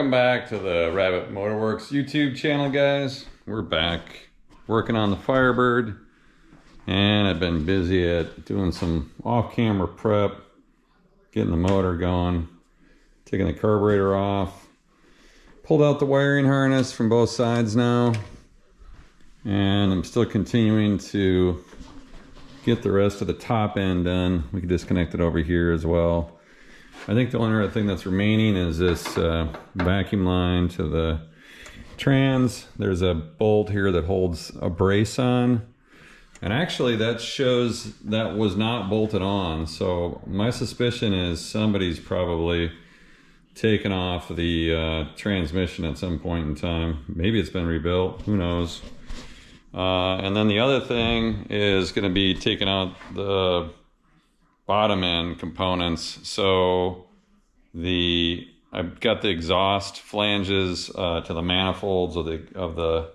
Welcome back to the Rabbit Motorworks YouTube channel, guys. We're back working on the Firebird, and I've been busy at doing some off-camera prep, getting the motor going, taking the carburetor off, pulled out the wiring harness from both sides now, and I'm still continuing to get the rest of the top end done. We can disconnect it over here as well. I think the only other thing that's remaining is this vacuum line to the trans. There's a bolt here that holds a brace on, and actually that shows that was not bolted on. So my suspicion is somebody's probably taken off the transmission at some point in time. Maybe it's been rebuilt, who knows. And then the other thing is going to be taking out the bottom end components. So I've got the exhaust flanges to the manifolds of the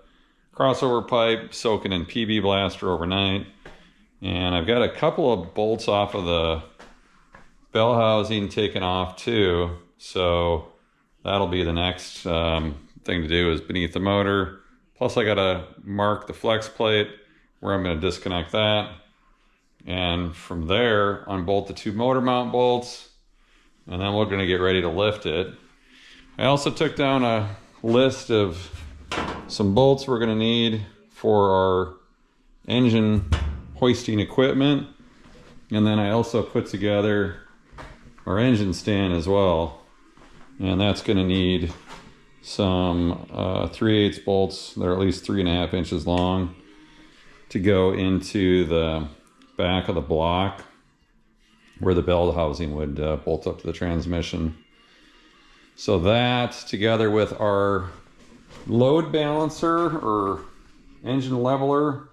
crossover pipe soaking in PB Blaster overnight, and I've got a couple of bolts off of the bell housing taken off too. So that'll be the next thing to do, is beneath the motor. Plus I gotta mark the flex plate where I'm going to disconnect that. And from there, unbolt the two motor mount bolts, and then we're going to get ready to lift it. I also took down a list of some bolts we're going to need for our engine hoisting equipment. And then I also put together our engine stand as well. And that's going to need some 3/8 bolts. They're at least 3.5 inches long to go into the back of the block where the bell housing would bolt up to the transmission. So that, together with our load balancer or engine leveler,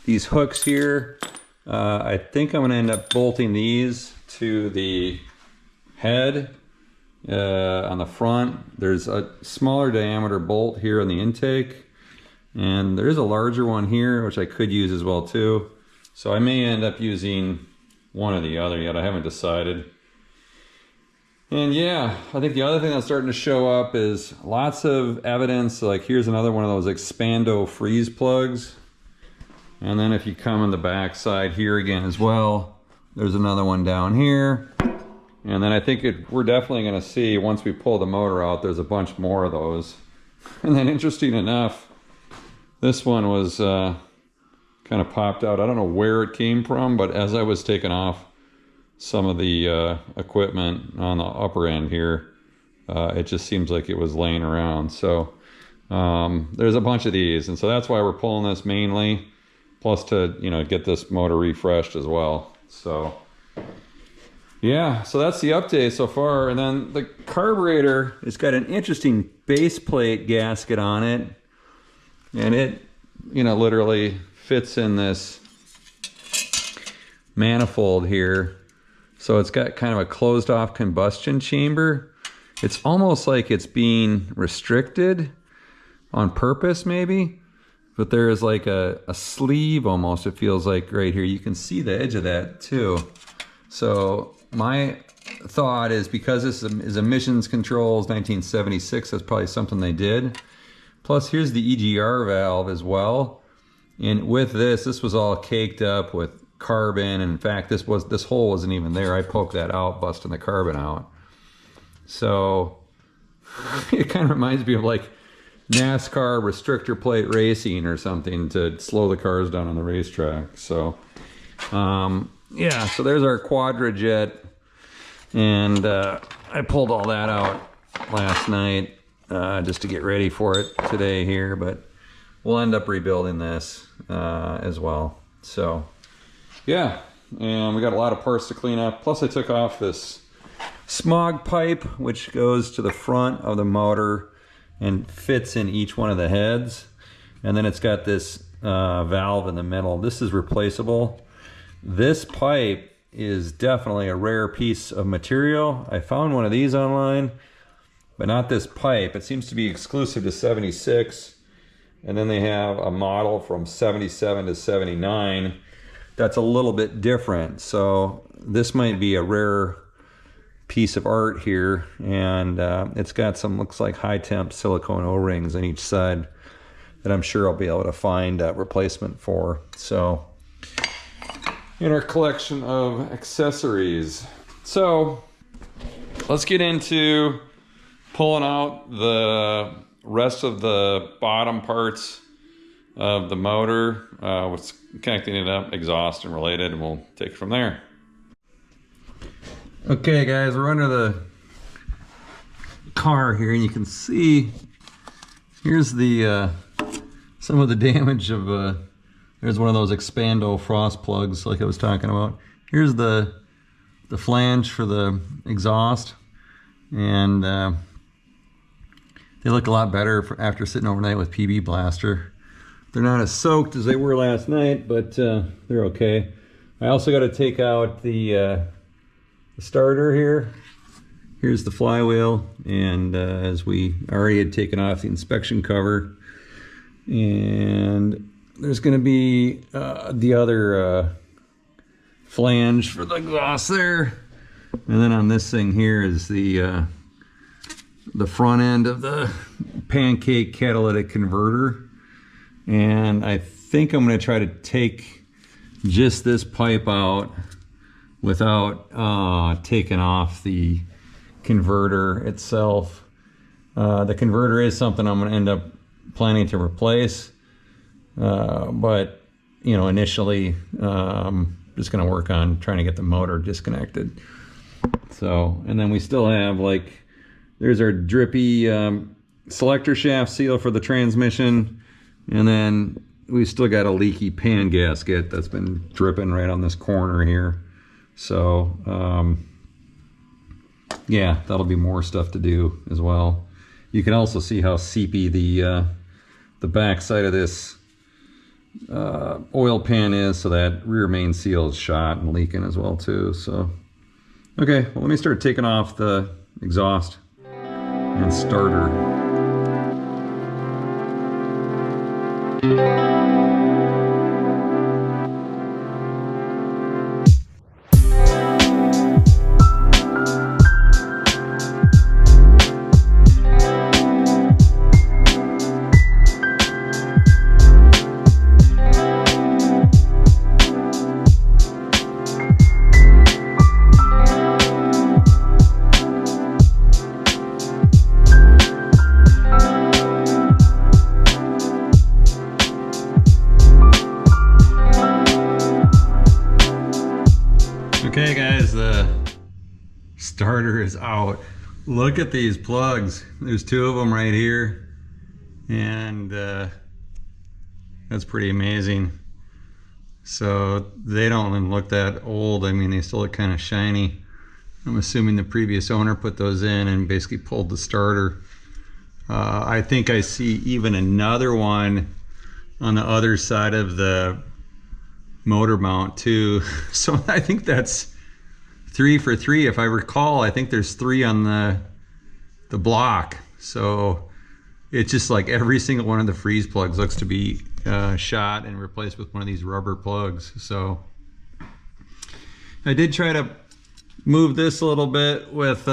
these hooks here, I think I'm going to end up bolting these to the head on the front. There's a smaller diameter bolt here on the intake, and there is a larger one here which I could use as well too. So I may end up using one or the other yet. I haven't decided. And yeah, I think the other thing that's starting to show up is lots of evidence. Like here's another one of those Expando freeze plugs. And then if you come on the back side here again as well, there's another one down here. And then I think we're definitely going to see, once we pull the motor out, there's a bunch more of those. And then interesting enough, this one was kind of popped out. I don't know where it came from, but as I was taking off some of the equipment on the upper end here, it just seems like it was laying around. So there's a bunch of these, and so that's why we're pulling this mainly, plus to get this motor refreshed as well. So yeah, so that's the update so far. And then the carburetor, it's got an interesting base plate gasket on it, and it literally fits in this manifold here. So it's got kind of a closed off combustion chamber. It's almost like it's being restricted on purpose maybe, but there is like a sleeve almost, it feels like right here. You can see the edge of that too. So my thought is, because this is emissions controls 1976, that's probably something they did. Plus here's the EGR valve as well. And with this was all caked up with carbon. And in fact, this hole wasn't even there. I poked that out, busting the carbon out. So it kind of reminds me of like NASCAR restrictor plate racing or something, to slow the cars down on the racetrack. So yeah, so there's our Quadrajet, and I pulled all that out last night just to get ready for it today here, but we'll end up rebuilding this as well. So yeah, and we got a lot of parts to clean up. Plus I took off this smog pipe, which goes to the front of the motor and fits in each one of the heads. And then it's got this valve in the middle. This is replaceable. This pipe is definitely a rare piece of material. I found one of these online, but not this pipe. It seems to be exclusive to 76. And then they have a model from 77 to 79 that's a little bit different. So this might be a rare piece of art here, and it's got some, looks like high temp silicone O-rings on each side that I'm sure I'll be able to find a replacement for. So in our collection of accessories. So let's get into pulling out the rest of the bottom parts of the motor, what's connecting it up, exhaust and related, and we'll take it from there. Okay guys, we're under the car here, and you can see here's the some of the damage of there's one of those Expando frost plugs like I was talking about. Here's the flange for the exhaust, and they look a lot better after sitting overnight with PB Blaster. They're not as soaked as they were last night, but they're okay. I also got to take out the starter here. Here's the flywheel, and as we already had taken off the inspection cover, and there's going to be the other flange for the exhaust there, and then on this thing here is the front end of the pancake catalytic converter. And I think I'm going to try to take just this pipe out without taking off the converter itself. The converter is something I'm going to end up planning to replace, but you know, initially just going to work on trying to get the motor disconnected. So, and then we still have, like, there's our drippy selector shaft seal for the transmission. And then we still got a leaky pan gasket that's been dripping right on this corner here. So, yeah, that'll be more stuff to do as well. You can also see how seepy the back side of this oil pan is, so that rear main seal is shot and leaking as well too. So, okay, well, let me start taking off the exhaust and starter. Okay guys, the starter is out. Look at these plugs. There's two of them right here, and that's pretty amazing. So they don't even look that old. I mean, they still look kind of shiny. I'm assuming the previous owner put those in and basically pulled the starter. I think I see even another one on the other side of the motor mount too. So I think that's 3 for 3 if I recall. I think there's 3 on the block. So it's just like every single one of the freeze plugs looks to be shot and replaced with one of these rubber plugs. So I did try to move this a little bit with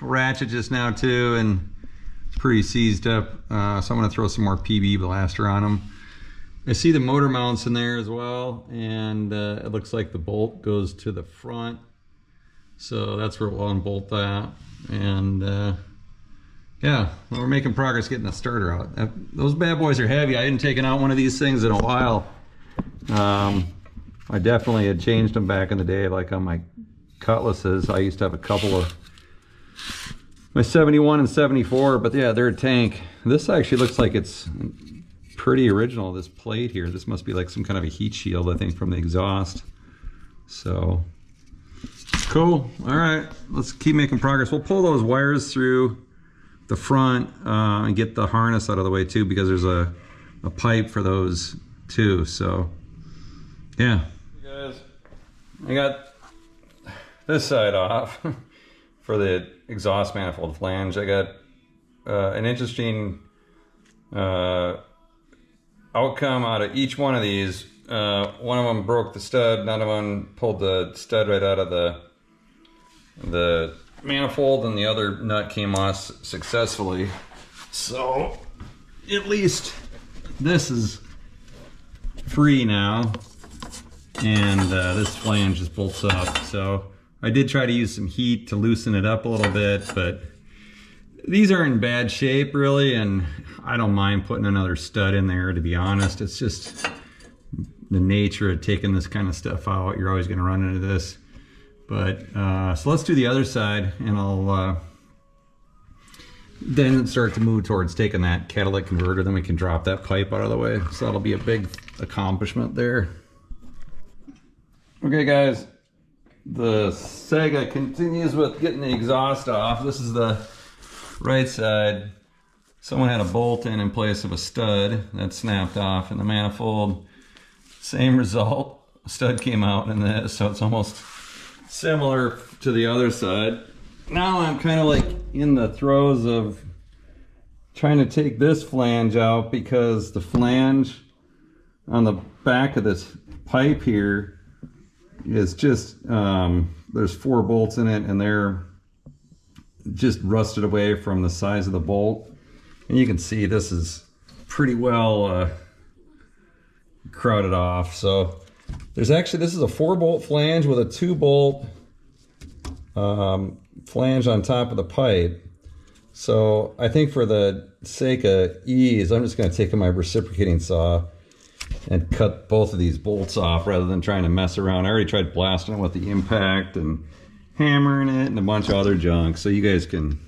ratchet just now too, and it's pretty seized up. So I'm going to throw some more PB Blaster on them. I see the motor mounts in there as well, and it looks like the bolt goes to the front, so that's where we'll unbolt that. And yeah, well, we're making progress getting the starter out. Those bad boys are heavy. I hadn't taken out one of these things in a while. I definitely had changed them back in the day, like on my Cutlasses. I used to have a couple of my 71 and 74, but yeah, they're a tank. This actually looks like it's pretty original, this plate here. This must be like some kind of a heat shield, I think, from the exhaust. So cool. All right, let's keep making progress. We'll pull those wires through the front and get the harness out of the way too, because there's a pipe for those too. So yeah. Hey guys, I got this side off for the exhaust manifold flange. I got an interesting outcome out of each one of these. One of them broke the stud, none of them pulled the stud right out of the manifold and the other nut came off successfully. So at least this is free now, and this flange just bolts up. So I did try to use some heat to loosen it up a little bit, but these are in bad shape really, and I don't mind putting another stud in there, to be honest. It's just the nature of taking this kind of stuff out. You're always going to run into this. But so let's do the other side, and I'll then start to move towards taking that catalytic converter. Then we can drop that pipe out of the way. So that'll be a big accomplishment there. Okay guys, the saga continues with getting the exhaust off. This is the right side. Someone had a bolt in place of a stud that snapped off in the manifold. Same result. A stud came out in this, so it's almost similar to the other side. Now I'm kind of like in the throes of trying to take this flange out, because the flange on the back of this pipe here is just, there's 4 bolts in it, and they're just rusted away from the size of the bolt. And you can see this is pretty well crowded off. So there's actually, this is a 4-bolt flange with a 2-bolt flange on top of the pipe. So I think for the sake of ease, I'm just going to take my reciprocating saw and cut both of these bolts off rather than trying to mess around. I already tried blasting it with the impact and hammering it and a bunch of other junk, so you guys can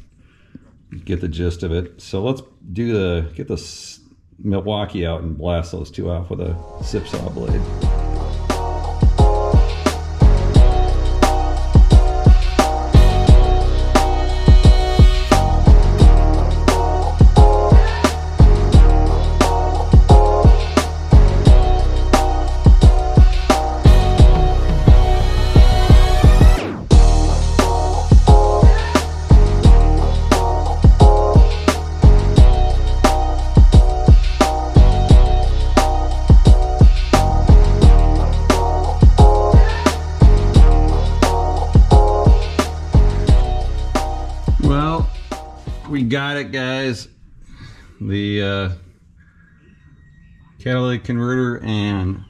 get the gist of it. So let's do get the Milwaukee out and blast those 2 off with a sip saw blade. We got it, guys. The catalytic converter and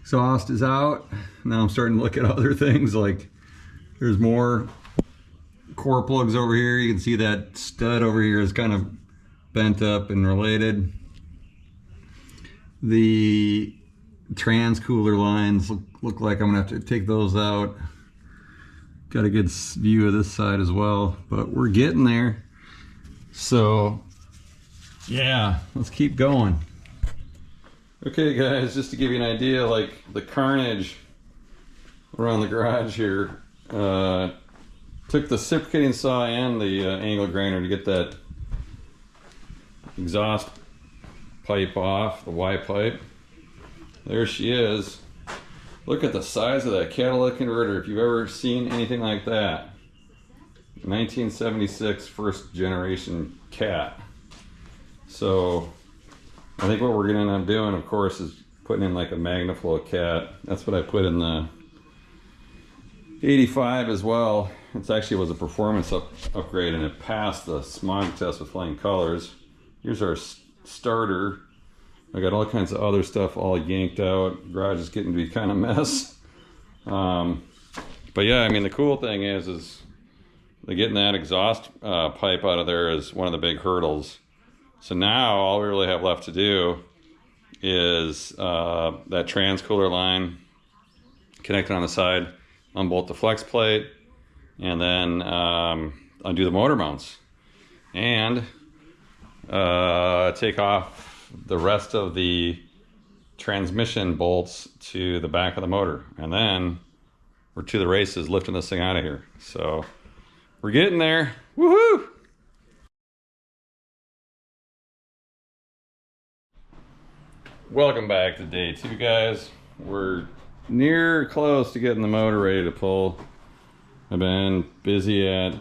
exhaust is out. Now I'm starting to look at other things, like there's more core plugs over here. You can see that stud over here is kind of bent up and related. The trans cooler lines look like I'm gonna have to take those out. Got a good view of this side as well, but we're getting there. So yeah, let's keep going. Okay guys, just to give you an idea, like the Carnage around the garage here, took the reciprocating saw and the angle grinder to get that exhaust pipe off, the Y pipe. There she is. Look at the size of that catalytic converter, if you've ever seen anything like that. 1976 first generation cat. So I think what we're gonna end up doing, of course, is putting in like a Magnaflow cat. That's what I put in the 85 as well. It actually was a performance upgrade, and it passed the smog test with flying colors. Here's our starter. I got all kinds of other stuff all yanked out. Garage is getting to be kind of a mess. But yeah, I mean, the cool thing is getting that exhaust pipe out of there is one of the big hurdles. So now all we really have left to do is that trans cooler line connected on the side, unbolt the flex plate, and then undo the motor mounts and take off the rest of the transmission bolts to the back of the motor, and then we're to the races lifting this thing out of here. So we're getting there. Woohoo! Welcome back to day 2, guys. We're near close to getting the motor ready to pull. I've been busy at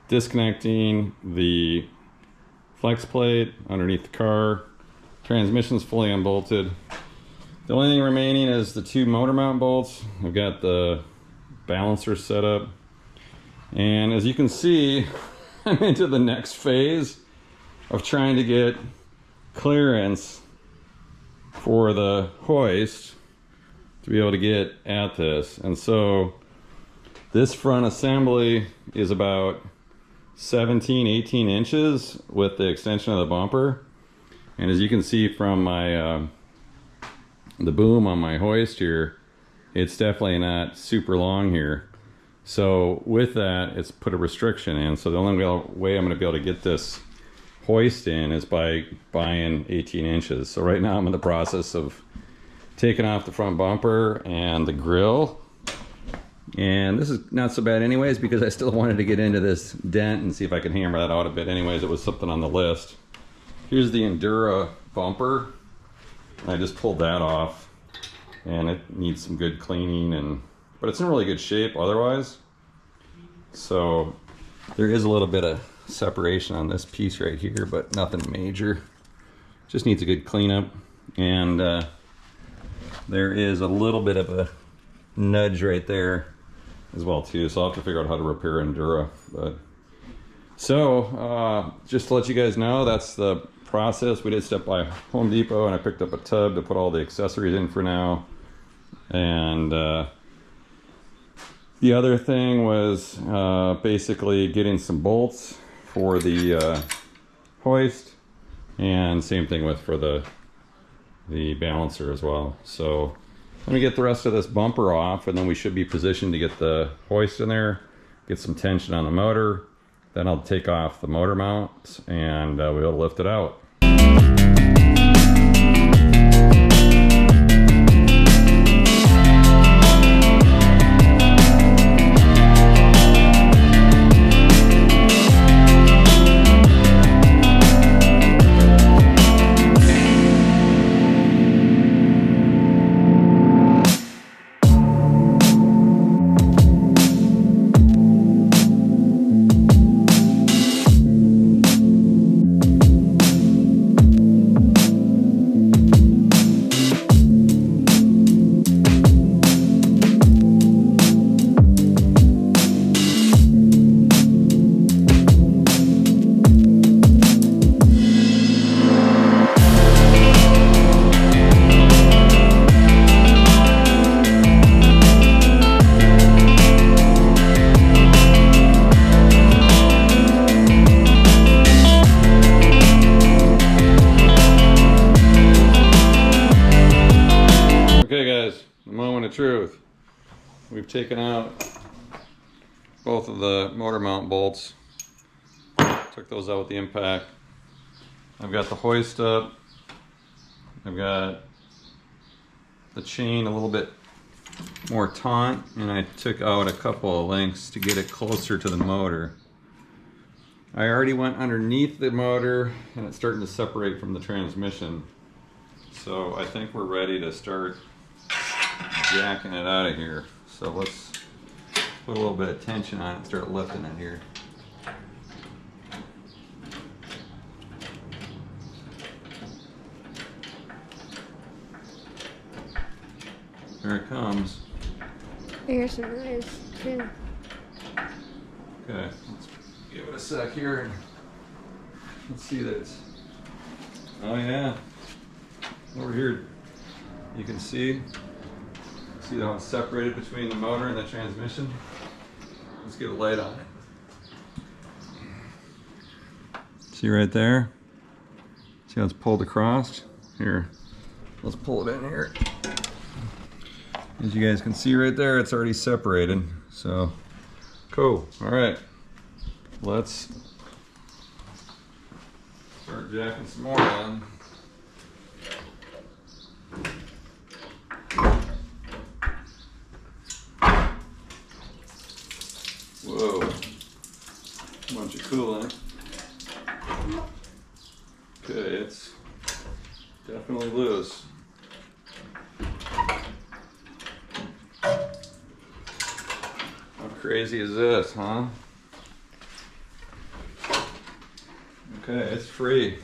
disconnecting the flex plate underneath the car. Transmission's fully unbolted. The only thing remaining is the 2 motor mount bolts. I've got the balancer set up. And as you can see, I'm into the next phase of trying to get clearance for the hoist to be able to get at this. And so this front assembly is about 17, 18 inches with the extension of the bumper. And as you can see from my the boom on my hoist here, it's definitely not super long here. So with that, it's put a restriction in. So the only way I'm going to be able to get this hoist in is by buying 18 inches. So right now I'm in the process of taking off the front bumper and the grill. And this is not so bad anyways, because I still wanted to get into this dent and see if I can hammer that out a bit anyways. It was something on the list. Here's the Endura bumper. I just pulled that off, and it needs some good cleaning, but it's in really good shape otherwise. So there is a little bit of separation on this piece right here, but nothing major. Just needs a good cleanup. And there is a little bit of a nudge right there as well too, so I'll have to figure out how to repair Endura. But so just to let you guys know, that's the process. We did step by Home Depot and I picked up a tub to put all the accessories in for now. And the other thing was basically getting some bolts for the hoist, and same thing with for the balancer as well. So let me get the rest of this bumper off, and then we should be positioned to get the hoist in there, get some tension on the motor. Then I'll take off the motor mount and we'll lift it out. Truth. We've taken out both of the motor mount bolts, took those out with the impact. I've got the hoist up, I've got the chain a little bit more taut, and I took out a couple of links to get it closer to the motor. I already went underneath the motor and it's starting to separate from the transmission, so I think we're ready to start jacking it out of here. So let's put a little bit of tension on it and start lifting it here. There it comes. I hear some noise too. Okay, let's give it a sec here and let's see that it's, oh yeah, over here you can see how it's separated between the motor and the transmission. Let's get a light on it. See right there? See how it's pulled across? Here, let's pull it in here. As you guys can see right there, it's already separated. So, cool. All right, let's start jacking some more on. Whoa, bunch of coolant. Okay, it's definitely loose. How crazy is this, huh? Okay, it's free.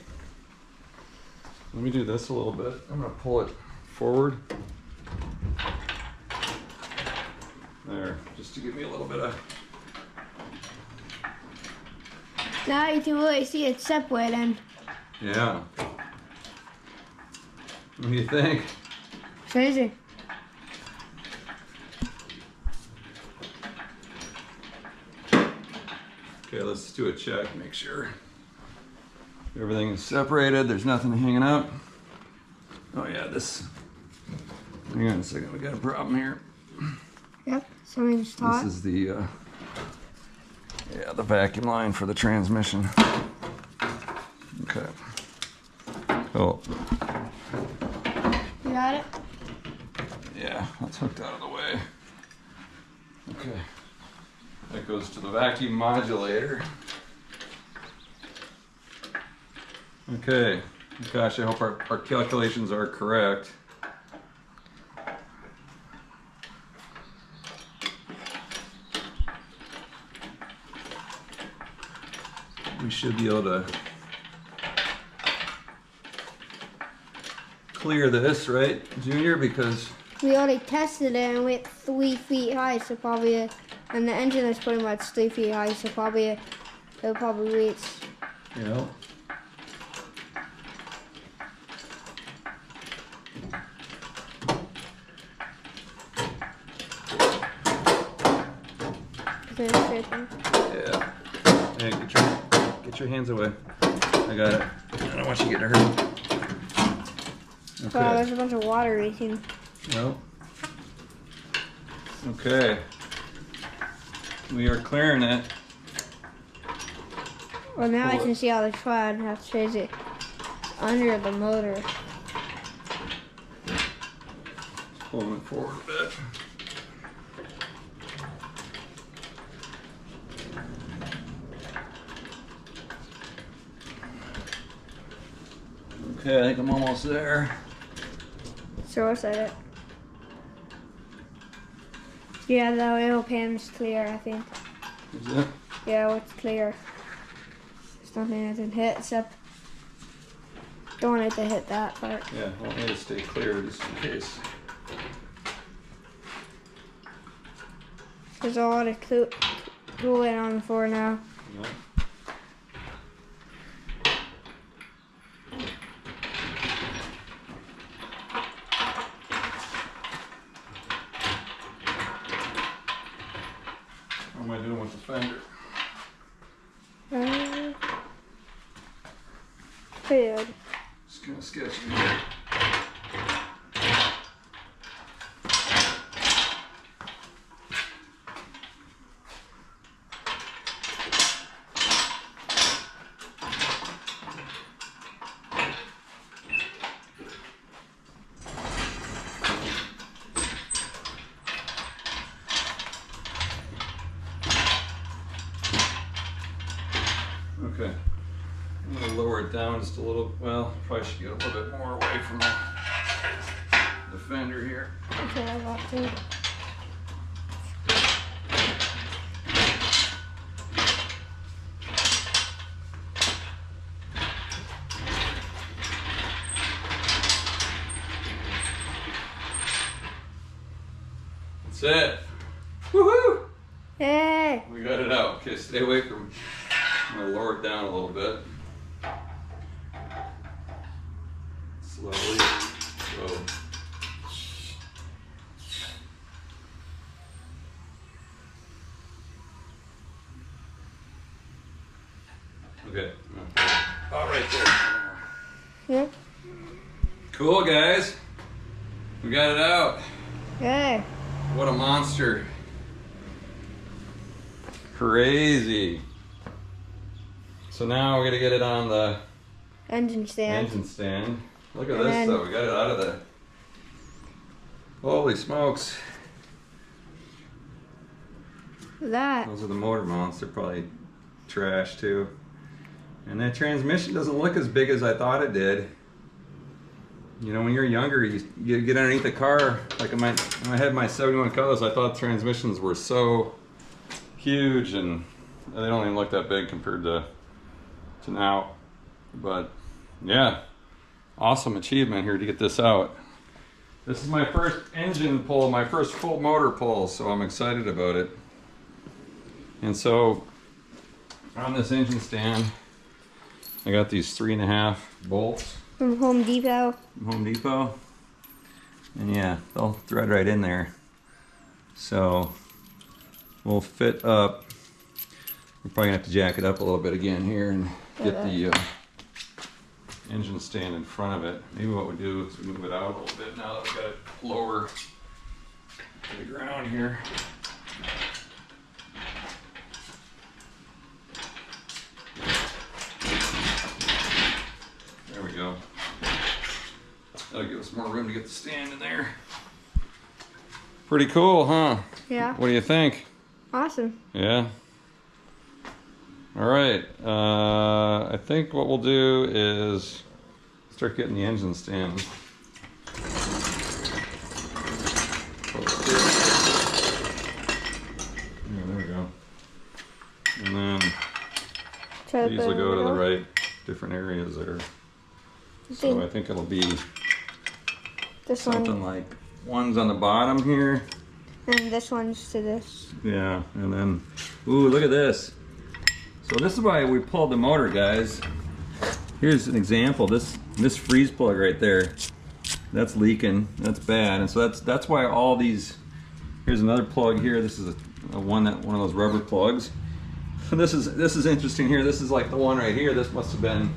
Let me do this a little bit. I'm gonna pull it forward. There, just to give me a little bit of Now you can really see it separating. Yeah. What do you think? Crazy. Okay, let's do a check, make sure everything is separated, there's nothing hanging up. Oh yeah, this, hang on a second, we got a problem here. Yep, something's taut. This is the, the vacuum line for the transmission. Okay. Oh. You got it? Yeah, that's hooked out of the way. Okay. That goes to the vacuum modulator. Okay. Gosh, I hope our calculations are correct. We should be able to clear this, right, Junior? Because We already tested it and we're 3 feet high, so probably, and the engine is pretty much 3 feet high, so probably it'll probably reach. yeah. Yeah. Hey, get your hands away. I got it. I don't want you getting hurt. Okay. Wow, there's a bunch of water racing. No. Okay. We are clearing it. Well, now I can see all the tread. That's crazy. Under the motor. Pulling it forward a bit. Okay, I think I'm almost there. So what's it? Yeah, the oil pan's clear, I think. Is it? Yeah, it's clear. There's nothing I can hit except don't want it to hit that part. Yeah, I want me to stay clear just in case. There's a lot of coolant on the floor now. Yeah. What am I doing with the fender? Pretty good. Just kind of sketching here. Okay, I'm going to lower it down just a little. Well, probably should get a little bit more away from the fender here. Okay, I got to. That's it. Woohoo! Hey! We got it out. Okay, stay away from. I'm going to lower it down a little bit. Slowly. So. Okay. All right there. Yep. Cool, guys. We got it out. Hey. What a monster. Crazy. So now we're gonna get it on the Engine stand. engine stand. Look at And this then- though, we got it out of the, holy smokes. That. Those are the motor mounts, they're probably trash too. And that transmission doesn't look as big as I thought it did. You know, when you're younger, you get underneath the car, like when I had my 71 Cutlass, I thought transmissions were so huge and they don't even look that big compared to now. But yeah, awesome achievement here to get this out. This is my first engine pull, my first full motor pull, so I'm excited about it. And so on this engine stand, I got these 3.5 bolts From Home Depot. from Home Depot. And yeah, they'll thread right in there. So we'll fit up. We're probably gonna have to jack it up a little bit again here and get the engine stand in front of it. Maybe what we do is we move it out a little bit now that we've got it lower to the ground here. There we go. That'll give us more room to get the stand in there. Pretty cool, huh? Yeah. What do you think? Awesome. Yeah. All right. I think what we'll do is start getting the engine stand. Yeah, there we go. And then these will go to the right different areas there. So I think it'll be this something one. like one's on the bottom here. And this one's to this. Yeah, and then, ooh, look at this. So this is why we pulled the motor, guys. Here's an example. This freeze plug right there, that's leaking. That's bad, and so that's why all these. Here's another plug here. This is one of those rubber plugs. This is interesting here. This is like the one right here. This must have been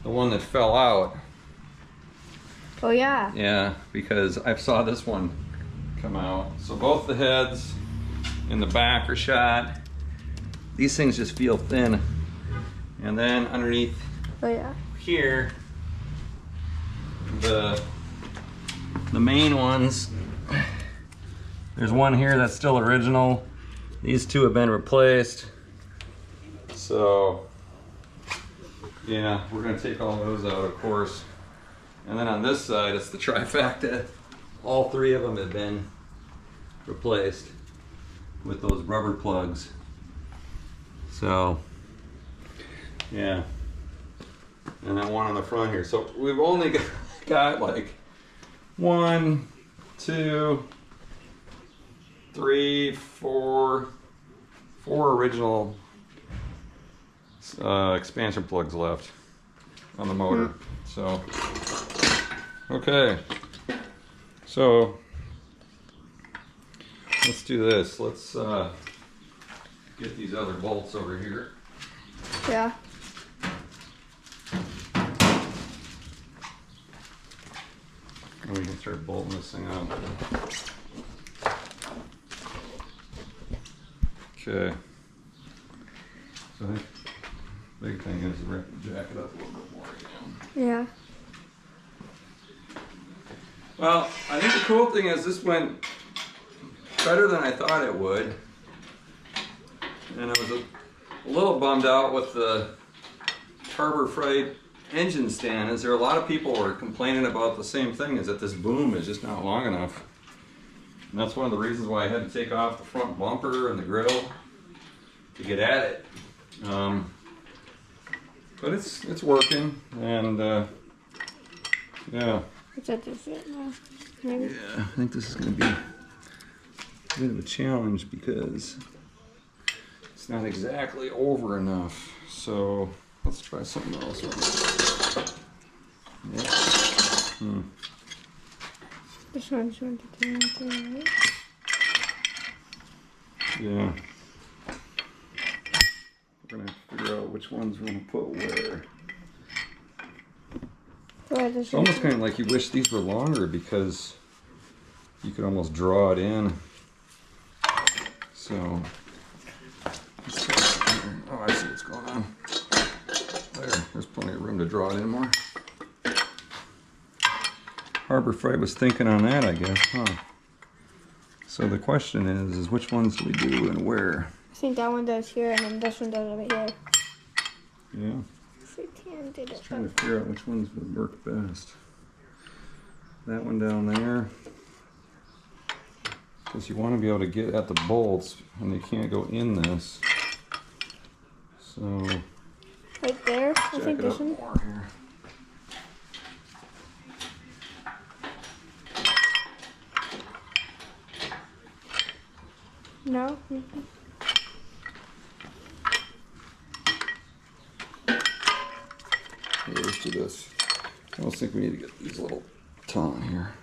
the one that fell out. Oh yeah. Yeah, because I saw this one come out. So both the heads in the back are shot. These things just feel thin. And then underneath here, the main ones, there's one here that's still original. These two have been replaced. So yeah, we're gonna take all those out, of course. And then on this side, it's the Trifecta. All three of them have been replaced with those rubber plugs. So, yeah. And then one on the front here. So we've only got like 1, 2, 3, 4 original expansion plugs left on the motor. So, okay. So let's do this. Let's get these other bolts over here. Yeah. And we can start bolting this thing up. Okay. So I think the big thing is we have to jack it up a little bit more again. Yeah. Well, I think the cool thing is this went better than I thought it would. And I was a little bummed out with the Harbor Freight engine stand. Is there a lot of people were complaining about the same thing, is that this boom is just not long enough. And that's one of the reasons why I had to take off the front bumper and the grill to get at it. But it's working, and yeah. It's at the fit now. Maybe. Yeah, I think this is going to be a bit of a challenge because it's not exactly over enough. So let's try something else. Yeah. This one's going to turn into, right? Yeah. We're going to figure out which ones we're going to put where. It's almost kind of like you wish these were longer because you could almost draw it in. So, oh, I see what's going on. There's plenty of room to draw it in more. Harbor Freight was thinking on that, I guess, huh? So the question is which ones do we do and where? I think that one does here, and then this one does over here. Yeah. Just trying to figure out which ones would work best. That one down there. Because you want to be able to get at the bolts, and they can't go in this. So. Right there, I think this one. More here. No. to this. I almost think we need to get these little tongue here.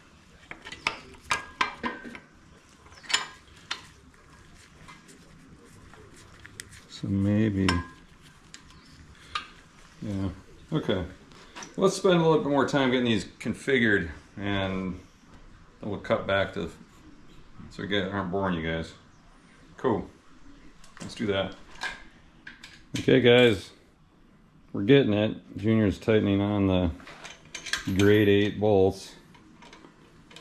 So maybe, yeah, okay. Let's spend a little bit more time getting these configured, and then we'll cut back to, so we aren't boring you guys. Cool, let's do that. Okay guys, we're getting it. Junior's tightening on the grade 8 bolts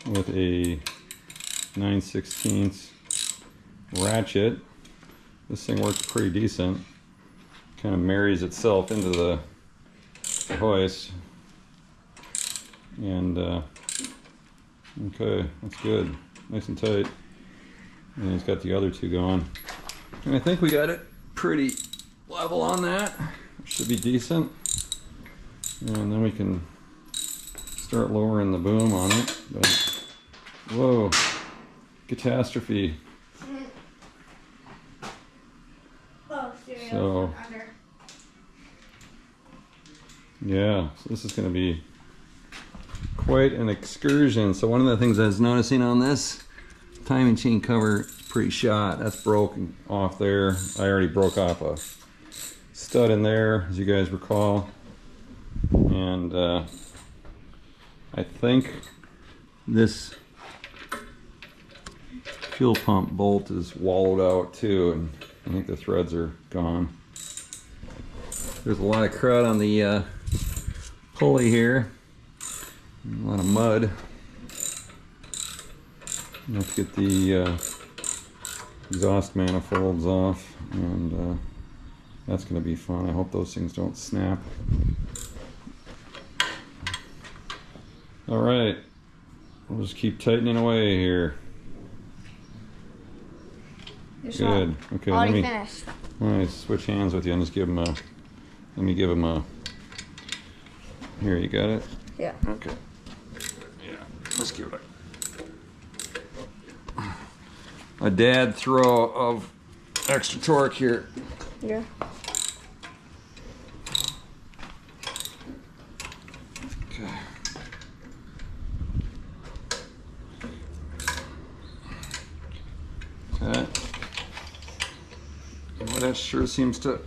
with a 9/16 ratchet. This thing works pretty decent. Kind of marries itself into the hoist. And okay, that's good. Nice and tight. And he's got the other two going. And I think we got it pretty level on that. Should be decent. And then we can start lowering the boom on it. But, whoa, catastrophe. So, yeah, so this is going to be quite an excursion. So one of the things I was noticing on this timing chain cover, pretty shot. That's broken off there. I already broke off a stud in there, as you guys recall. And I think this fuel pump bolt is wallowed out too, and I think the threads are gone. There's a lot of crud on the pulley here. A lot of mud. Let's get the exhaust manifolds off, and that's going to be fun. I hope those things don't snap. All right, we'll just keep tightening away here. Good. Okay. Already finished. Let me switch hands with you and just give him a. Let me give him a. Here, you got it. Yeah. Okay. Yeah. Let's give it a dad throw of extra torque here. Yeah. Okay. Okay. Well, that sure seems to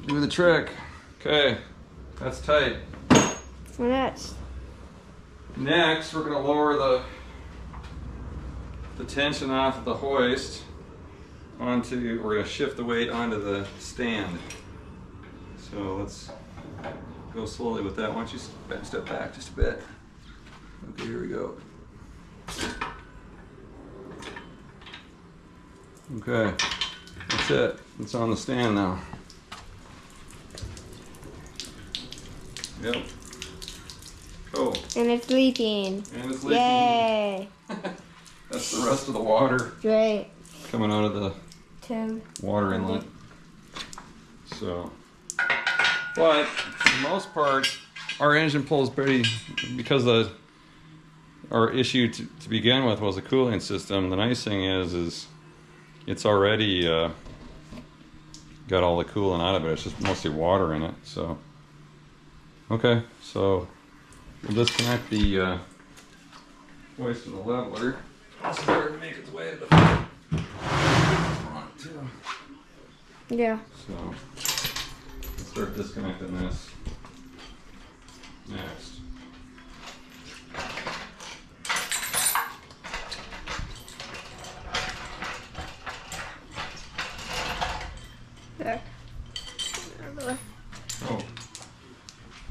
do the trick. Okay, that's tight. So next. Next, we're going to lower the tension off of the hoist onto, we're going to shift the weight onto the stand. So let's go slowly with that. Why don't you step back just a bit. Okay, here we go. Okay, that's it. It's on the stand now. Yep. Cool. And it's leaking. And it's leaking. Yay! That's the rest of the water Great. coming out of the Tim. water inlet. So, but for the most part, our engine pulls pretty, because our issue to begin with was the cooling system. The nice thing is it's already got all the coolant out of it. It's just mostly water in it. So, okay, so we'll disconnect the hoist and the leveler. It's starting to make its way to the front too. Yeah. So let's start disconnecting this next. There. Oh,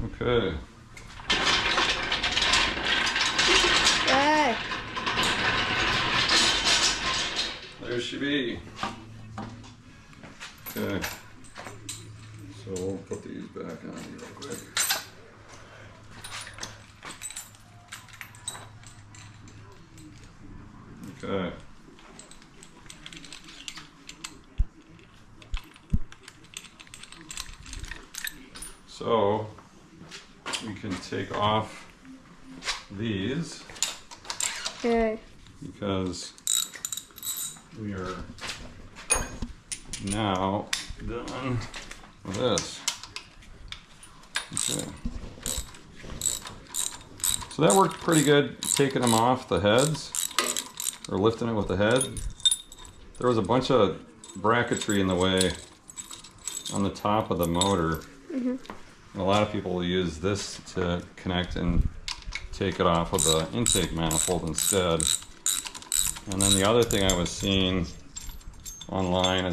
okay. Hey. There she be. Okay. So we'll put these back on here real quick. Okay. So we can take off these Okay. because we are now done with this. Okay. So that worked pretty good, taking them off the heads, or lifting it with the head. There was a bunch of bracketry in the way on the top of the motor. And a lot of people will use this to connect and take it off of the intake manifold instead. And then the other thing I was seeing online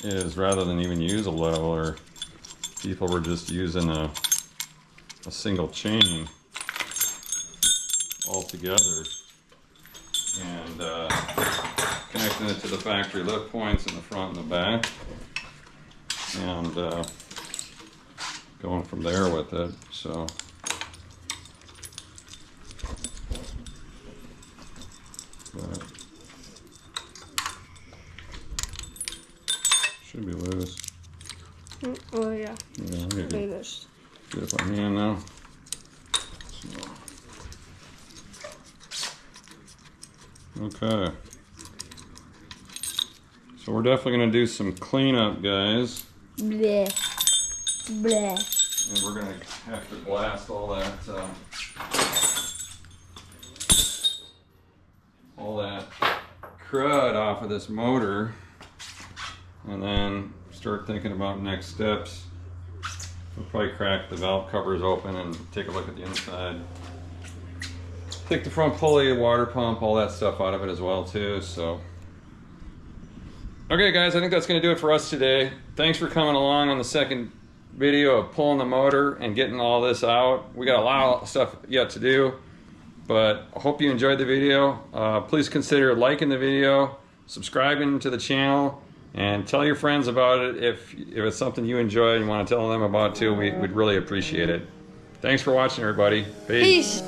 is rather than even use a leveler, people were just using a single chain all together and connecting it to the factory lift points in the front and the back, and going from there with it. So but should be loose. Oh yeah. Yeah, I'll get Loose. it by hand now. Okay. So we're definitely going to do some cleanup, guys. Bleh. Bleh. And we're going to have to blast all that crud off of this motor, and then start thinking about next steps. We'll probably crack the valve covers open and take a look at the inside. Take the front pulley, water pump, all that stuff out of it as well too. So, okay guys, I think that's going to do it for us today. Thanks for coming along on the second video of pulling the motor and getting all this out. We got a lot of stuff yet to do, but I hope you enjoyed the video. Please consider liking the video, subscribing to the channel, and tell your friends about it if it's something you enjoy and you want to tell them about too. We'd really appreciate it. Thanks for watching, everybody. Peace.